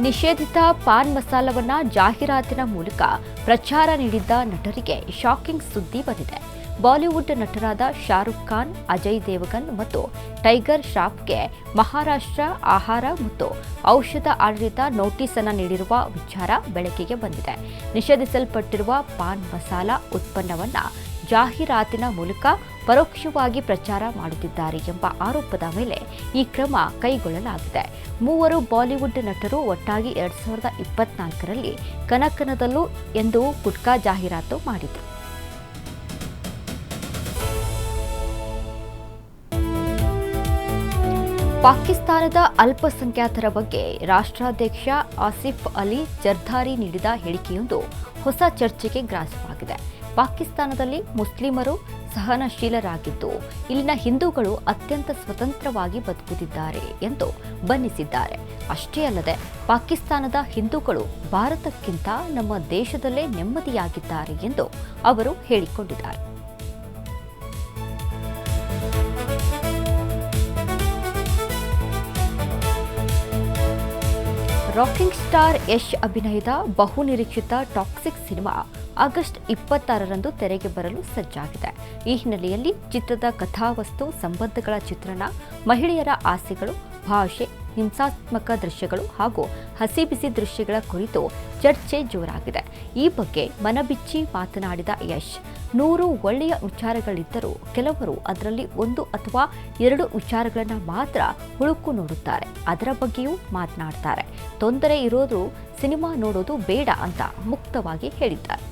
ನಿಷೇಧಿತ ಪಾನ್ ಮಸಾಲವನ್ನ ಜಾಹೀರಾತಿನ ಮೂಲಕ ಪ್ರಚಾರ ನೀಡಿದ್ದ ನಟರಿಗೆ ಶಾಕಿಂಗ್ ಸುದ್ದಿ ಬಂದಿದೆ. ಬಾಲಿವುಡ್ ನಟರಾದ ಶಾರುಖ್ ಖಾನ್, ಅಜಯ್ ದೇವಗನ್ ಮತ್ತು ಟೈಗರ್ ಶ್ರಾಫ್ಗೆ ಮಹಾರಾಷ್ಟ್ರ ಆಹಾರ ಮತ್ತು ಔಷಧ ಆಡಳಿತ ನೋಟಿಸ್ ಅನ್ನು ನೀಡಿರುವ ವಿಚಾರ ಬೆಳಕಿಗೆ ಬಂದಿದೆ. ನಿಷೇಧಿಸಲ್ಪಟ್ಟಿರುವ ಪಾನ್ ಮಸಾಲ ಉತ್ಪನ್ನವನ್ನು ಜಾಹೀರಾತಿನ ಮೂಲಕ ಪರೋಕ್ಷವಾಗಿ ಪ್ರಚಾರ ಮಾಡುತ್ತಿದ್ದಾರೆ ಎಂಬ ಆರೋಪದ ಮೇಲೆ ಈ ಕ್ರಮ ಕೈಗೊಳ್ಳಲಾಗಿದೆ. ಮೂವರು ಬಾಲಿವುಡ್ ನಟರು ಒಟ್ಟಾಗಿ 2024ರಲ್ಲಿ ಕನಕನದಲ್ಲೂ ಎಂದು ಗುಟ್ಕಾ ಜಾಹೀರಾತು ಮಾಡಿದರು. ಪಾಕಿಸ್ತಾನದ ಅಲ್ಪಸಂಖ್ಯಾತರ ಬಗ್ಗೆ ರಾಷ್ಟ್ರಾಧ್ಯಕ್ಷ ಆಸಿಫ್ ಅಲಿ ಜರ್ದಾರಿ ನೀಡಿದ ಹೇಳಿಕೆಯೊಂದು ಹೊಸ ಚರ್ಚೆಗೆ ಗ್ರಾಸವಾಗಿದೆ. ಪಾಕಿಸ್ತಾನದಲ್ಲಿ ಮುಸ್ಲಿಮರು ಸಹನಶೀಲರಾಗಿದ್ದು ಇಲ್ಲಿನ ಹಿಂದೂಗಳು ಅತ್ಯಂತ ಸ್ವತಂತ್ರವಾಗಿ ಬದುಕುತ್ತಿದ್ದಾರೆ ಎಂದು ಬಣ್ಣಿಸಿದ್ದಾರೆ. ಅಷ್ಟೇ ಅಲ್ಲದೆ ಪಾಕಿಸ್ತಾನದ ಹಿಂದೂಗಳು ಭಾರತಕ್ಕಿಂತ ನಮ್ಮ ದೇಶದಲ್ಲೇ ನೆಮ್ಮದಿಯಾಗಿದ್ದಾರೆ ಎಂದು ಅವರು ಹೇಳಿಕೊಂಡಿದ್ದಾರೆ. ರಾಕಿಂಗ್ ಸ್ಟಾರ್ ಯಶ್ ಅಭಿನಯದ ಬಹುನಿರೀಕ್ಷಿತ ಟಾಕ್ಸಿಕ್ ಸಿನಿಮಾ ಆಗಸ್ಟ್ 26ರಂದು ತೆರೆಗೆ ಬರಲು ಸಜ್ಜಾಗಿದೆ. ಈ ಹಿನ್ನೆಲೆಯಲ್ಲಿ ಚಿತ್ರದ ಕಥಾವಸ್ತು, ಸಂಬಂಧಗಳ ಚಿತ್ರಣ, ಮಹಿಳೆಯರ ಆಸೆಗಳು, ಭಾಷೆ, ಹಿಂಸಾತ್ಮಕ ದೃಶ್ಯಗಳು ಹಾಗೂ ಹಸಿಬಿಸಿ ದೃಶ್ಯಗಳ ಕುರಿತು ಚರ್ಚೆ ಜೋರಾಗಿದೆ. ಈ ಬಗ್ಗೆ ಮನಬಿಚ್ಚಿ ಮಾತನಾಡಿದ ಯಶ್, 100 ಒಳ್ಳೆಯ ವಿಚಾರಗಳಿದ್ದರೂ ಕೆಲವರು ಅದರಲ್ಲಿ 1 ಅಥವಾ 2 ವಿಚಾರಗಳನ್ನು ಮಾತ್ರ ಹುಳುಕು ನೋಡುತ್ತಾರೆ. ಅದರ ಬಗ್ಗೆಯೂ ಮಾತನಾಡ್ತಾರೆ. ತೊಂದರೆ ಇರೋದು ಸಿನಿಮಾ ನೋಡೋದು ಬೇಡ ಅಂತ ಮುಕ್ತವಾಗಿ ಹೇಳಿದ್ದಾರೆ.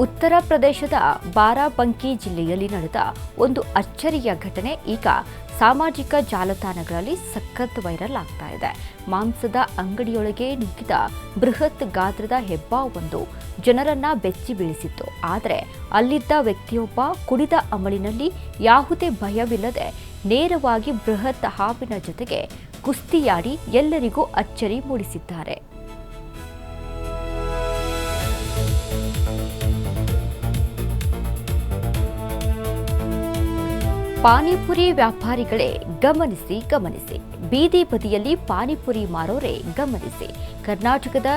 ಉತ್ತರ ಪ್ರದೇಶದ ಬಾರಾಬಂಕಿ ಜಿಲ್ಲೆಯಲ್ಲಿ ನಡೆದ ಒಂದು ಅಚ್ಚರಿಯ ಘಟನೆ ಈಗ ಸಾಮಾಜಿಕ ಜಾಲತಾಣಗಳಲ್ಲಿ ಸಖತ್ ವೈರಲ್ ಆಗ್ತಾ ಇದೆ. ಮಾಂಸದ ಅಂಗಡಿಯೊಳಗೆ ನುಗ್ಗಿದ ಬೃಹತ್ ಗಾತ್ರದ ಹೆಬ್ಬಾವೊಂದು ಜನರನ್ನ ಬೆಚ್ಚಿ ಬೀಳಿಸಿತ್ತು. ಆದರೆ ಅಲ್ಲಿದ್ದ ವ್ಯಕ್ತಿಯೊಬ್ಬ ಕುಡಿದ ಅಮಲಿನಲ್ಲಿ ಯಾವುದೇ ಭಯವಿಲ್ಲದೆ ನೇರವಾಗಿ ಬೃಹತ್ ಹಾವಿನ ಜೊತೆಗೆ ಕುಸ್ತಿಯಾಡಿ ಎಲ್ಲರಿಗೂ ಅಚ್ಚರಿ ಮೂಡಿಸಿದ್ದಾರೆ. ಪಾನಿಪುರಿ ವ್ಯಾಪಾರಿಗಳೇ ಗಮನಿಸಿ, ಬೀದಿ ಬದಿಯಲ್ಲಿ ಪಾನಿಪುರಿ ಮಾರೋರೇ ಗಮನಿಸಿ. ಕರ್ನಾಟಕದ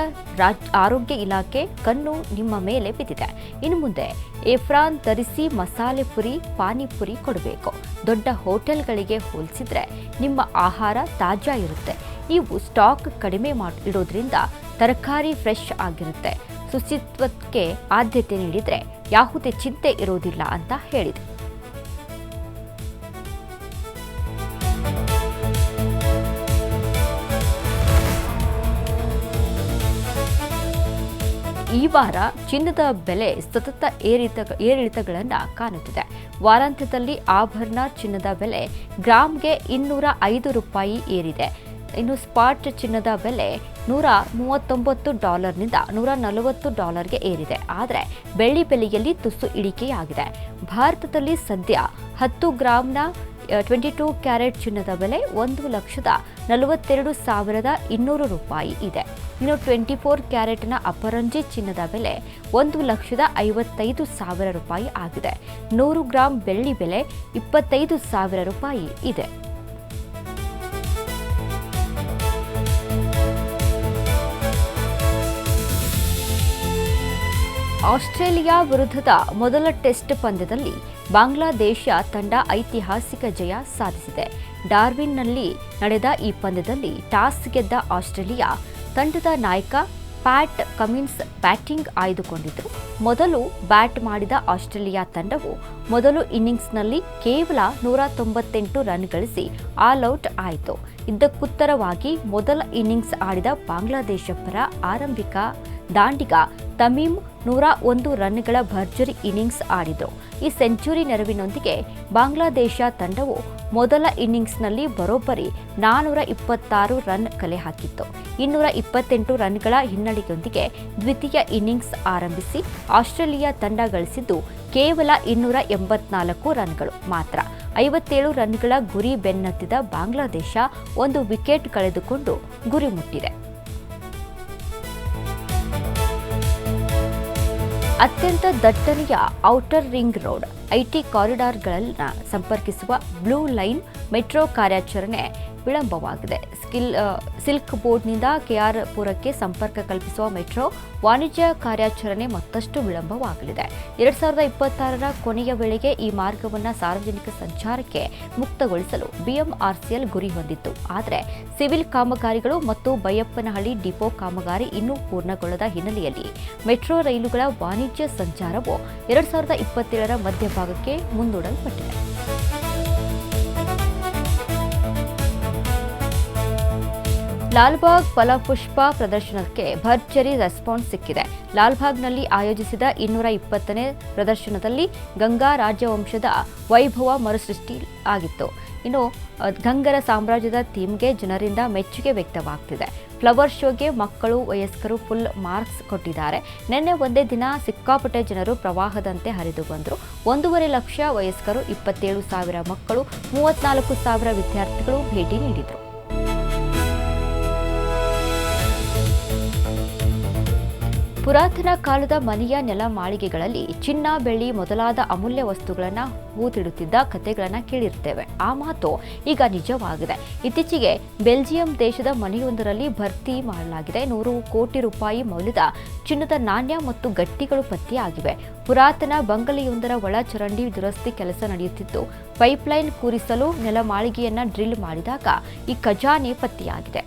ಆರೋಗ್ಯ ಇಲಾಖೆ ಕಣ್ಣು ನಿಮ್ಮ ಮೇಲೆ ಬಿದ್ದಿದೆ. ಇನ್ನು ಮುಂದೆ ಏಫ್ರಾನ್ ಧರಿಸಿ ಮಸಾಲೆ ಪುರಿ, ಪಾನಿಪುರಿ ಕೊಡಬೇಕು. ದೊಡ್ಡ ಹೋಟೆಲ್ಗಳಿಗೆ ಹೋಲಿಸಿದ್ರೆ ನಿಮ್ಮ ಆಹಾರ ತಾಜಾ ಇರುತ್ತೆ. ನೀವು ಸ್ಟಾಕ್ ಕಡಿಮೆ ಇಡೋದ್ರಿಂದ ತರಕಾರಿ ಫ್ರೆಶ್ ಆಗಿರುತ್ತೆ. ಶುಚಿತ್ವಕ್ಕೆ ಆದ್ಯತೆ ನೀಡಿದರೆ ಯಾವುದೇ ಚಿಂತೆ ಇರೋದಿಲ್ಲ ಅಂತ ಹೇಳಿದೆ. ಈ ವಾರ ಚಿನ್ನದ ಬೆಲೆ ಸತತ ಏರಿಳಿತಗಳನ್ನು ಕಾಣುತ್ತಿದೆ. ವಾರಾಂತ್ಯದಲ್ಲಿ ಆಭರಣ ಚಿನ್ನದ ಬೆಲೆ ಗ್ರಾಮ್ಗೆ 205 ರೂಪಾಯಿ ಏರಿದೆ. ಇನ್ನು ಸ್ಪಾಟ್ ಚಿನ್ನದ ಬೆಲೆ $139ನಿಂದ $140ಗೆ ಏರಿದೆ. ಆದರೆ ಬೆಳ್ಳಿ ಬೆಲೆಯಲ್ಲಿ ತುಸು ಇಳಿಕೆಯಾಗಿದೆ. ಭಾರತದಲ್ಲಿ ಸದ್ಯ 10 ಗ್ರಾಂನ 22 ಕ್ಯಾರೆಟ್ ಚಿನ್ನದ ಬೆಲೆ 1,42,200 ರೂಪಾಯಿ ಇದೆ. ಇನ್ನು 24 ಕ್ಯಾರೆಟ್ನ ಅಪರಂಜಿ ಚಿನ್ನದ ಬೆಲೆ 1,55,000 ರೂಪಾಯಿ ಆಗಿದೆ. 100 ಗ್ರಾಂ ಬೆಳ್ಳಿ ಬೆಲೆ 25,000 ರೂಪಾಯಿ ಇದೆ. ಆಸ್ಟ್ರೇಲಿಯಾ ವಿರುದ್ಧದ ಮೊದಲ ಟೆಸ್ಟ್ ಪಂದ್ಯದಲ್ಲಿ ಬಾಂಗ್ಲಾದೇಶ ತಂಡ ಐತಿಹಾಸಿಕ ಜಯ ಸಾಧಿಸಿದೆ. ಡಾರ್ವಿನ್ನಲ್ಲಿ ನಡೆದ ಈ ಪಂದ್ಯದಲ್ಲಿ ಟಾಸ್ ಗೆದ್ದ ಆಸ್ಟ್ರೇಲಿಯಾ ತಂಡದ ನಾಯಕ ಪ್ಯಾಟ್ ಕಮಿನ್ಸ್ ಬ್ಯಾಟಿಂಗ್ ಆಯ್ದುಕೊಂಡಿದ್ದರು. ಮೊದಲು ಬ್ಯಾಟ್ ಮಾಡಿದ ಆಸ್ಟ್ರೇಲಿಯಾ ತಂಡವು ಮೊದಲು ಇನ್ನಿಂಗ್ಸ್ನಲ್ಲಿ ಕೇವಲ 198 ರನ್ ಗಳಿಸಿ ಆಲ್ಔಟ್ ಆಯಿತು. ಇದಕ್ಕುತ್ತರವಾಗಿ ಮೊದಲ ಇನ್ನಿಂಗ್ಸ್ ಆಡಿದ ಬಾಂಗ್ಲಾದೇಶ ಪರ ಆರಂಭಿಕ ದಾಂಡಿಗ ತಮೀಮ್ 101 ರನ್ಗಳ ಭರ್ಜರಿ ಇನ್ನಿಂಗ್ಸ್ ಆಡಿದರು. ಈ ಸೆಂಚುರಿ ನೆರವಿನೊಂದಿಗೆ ಬಾಂಗ್ಲಾದೇಶ ತಂಡವು ಮೊದಲ ಇನ್ನಿಂಗ್ಸ್ನಲ್ಲಿ ಬರೋಬ್ಬರಿ 426 ರನ್ ಕಲೆ ಹಾಕಿತ್ತು. 228 ರನ್ಗಳ ಹಿನ್ನಡೆಯೊಂದಿಗೆ ದ್ವಿತೀಯ ಇನ್ನಿಂಗ್ಸ್ ಆರಂಭಿಸಿ ಆಸ್ಟ್ರೇಲಿಯಾ ತಂಡ ಗಳಿಸಿದ್ದು ಕೇವಲ 284 ರನ್ಗಳು ಮಾತ್ರ. 57 ರನ್ಗಳ ಗುರಿ ಬೆನ್ನತ್ತಿದ ಬಾಂಗ್ಲಾದೇಶ 1 ವಿಕೆಟ್ ಕಳೆದುಕೊಂಡು ಗುರಿ ಮುಟ್ಟಿದೆ. ಅತ್ಯಂತ ದಟ್ಟಣೆಯ ಔಟರ್ ರಿಂಗ್ ರೋಡ್ ಐಟಿ ಕಾರಿಡಾರ್ಗಳನ್ನು ಸಂಪರ್ಕಿಸುವ ಬ್ಲೂ ಲೈನ್ ಮೆಟ್ರೋ ಕಾರ್ಯಾಚರಣೆ ವಿಳಂಬವಾಗಿದೆ. ಸಿಲ್ಕ್ ಬೋರ್ಡ್ನಿಂದ ಕೆಆರ್ಪುರಕ್ಕೆ ಸಂಪರ್ಕ ಕಲ್ಪಿಸುವ ಮೆಟ್ರೋ ವಾಣಿಜ್ಯ ಕಾರ್ಯಾಚರಣೆ ಮತ್ತಷ್ಟು ವಿಳಂಬವಾಗಲಿದೆ. 2026ರ ಕೊನೆಯ ವೇಳೆಗೆ ಈ ಮಾರ್ಗವನ್ನು ಸಾರ್ವಜನಿಕ ಸಂಚಾರಕ್ಕೆ ಮುಕ್ತಗೊಳಿಸಲು ಬಿಎಂಆರ್ಸಿಎಲ್ ಗುರಿ ಹೊಂದಿತ್ತು. ಆದರೆ ಸಿವಿಲ್ ಕಾಮಗಾರಿಗಳು ಮತ್ತು ಬೈಯಪ್ಪನಹಳ್ಳಿ ಡಿಪೋ ಕಾಮಗಾರಿ ಇನ್ನೂ ಪೂರ್ಣಗೊಳ್ಳದ ಹಿನ್ನೆಲೆಯಲ್ಲಿ ಮೆಟ್ರೋ ರೈಲುಗಳ ವಾಣಿಜ್ಯ ಸಂಚಾರವು 2027ರ ಮಧ್ಯಭಾಗಕ್ಕೆ ಮುಂದೂಡಲ್ಪಟ್ಟಿದೆ. ಲಾಲ್ಬಾಗ್ ಫಲಪುಷ್ಪ ಪ್ರದರ್ಶನಕ್ಕೆ ಭರ್ಜರಿ ರೆಸ್ಪಾನ್ಸ್ ಸಿಕ್ಕಿದೆ. ಲಾಲ್ಬಾಗ್ನಲ್ಲಿ ಆಯೋಜಿಸಿದ 220ನೇ ಪ್ರದರ್ಶನದಲ್ಲಿ ಗಂಗಾ ರಾಜವಂಶದ ವೈಭವ ಮರುಸೃಷ್ಟಿ ಆಗಿತ್ತು. ಇನ್ನು ಗಂಗರ ಸಾಮ್ರಾಜ್ಯದ ಥೀಮ್ಗೆ ಜನರಿಂದ ಮೆಚ್ಚುಗೆ ವ್ಯಕ್ತವಾಗ್ತಿದೆ. ಫ್ಲವರ್ ಶೋಗೆ ಮಕ್ಕಳು ವಯಸ್ಕರು ಫುಲ್ ಮಾರ್ಕ್ಸ್ ಕೊಟ್ಟಿದ್ದಾರೆ. ನಿನ್ನೆ ಒಂದೇ ದಿನ ಸಿಕ್ಕಾಪಟ್ಟೆ ಜನರು ಪ್ರವಾಹದಂತೆ ಹರಿದು ಬಂದರು. 1.5 ಲಕ್ಷ ವಯಸ್ಕರು, 27,000 ಮಕ್ಕಳು, 34,000 ವಿದ್ಯಾರ್ಥಿಗಳು ಭೇಟಿ ನೀಡಿದರು. ಪುರಾತನ ಕಾಲದ ಮನೆಯ ನೆಲಮಾಳಿಗೆಗಳಲ್ಲಿ ಚಿನ್ನ, ಬೆಳ್ಳಿ ಮೊದಲಾದ ಅಮೂಲ್ಯ ವಸ್ತುಗಳನ್ನು ಹೂತಿಡುತ್ತಿದ್ದ ಕಥೆಗಳನ್ನು ಕೇಳಿರ್ತೇವೆ. ಆ ಮಾತು ಈಗ ನಿಜವಾಗಿದೆ. ಇತ್ತೀಚೆಗೆ ಬೆಲ್ಜಿಯಂ ದೇಶದ ಮನೆಯೊಂದರಲ್ಲಿ ಭರ್ತಿ ಮಾಡಲಾಗಿದೆ. 100 ಕೋಟಿ ರೂಪಾಯಿ ಮೌಲ್ಯದ ಚಿನ್ನದ ನಾಣ್ಯ ಮತ್ತು ಗಟ್ಟಿಗಳು ಪತ್ತೆಯಾಗಿವೆ. ಪುರಾತನ ಬಂಗಲೆಯೊಂದರ ಒಳ ಚರಂಡಿ ದುರಸ್ತಿ ಕೆಲಸ ನಡೆಯುತ್ತಿದ್ದು, ಪೈಪ್ಲೈನ್ ಕೂರಿಸಲು ನೆಲಮಾಳಿಗೆಯನ್ನ ಡ್ರಿಲ್ ಮಾಡಿದಾಗ ಈ ಖಜಾನೆ ಪತ್ತೆಯಾಗಿದೆ.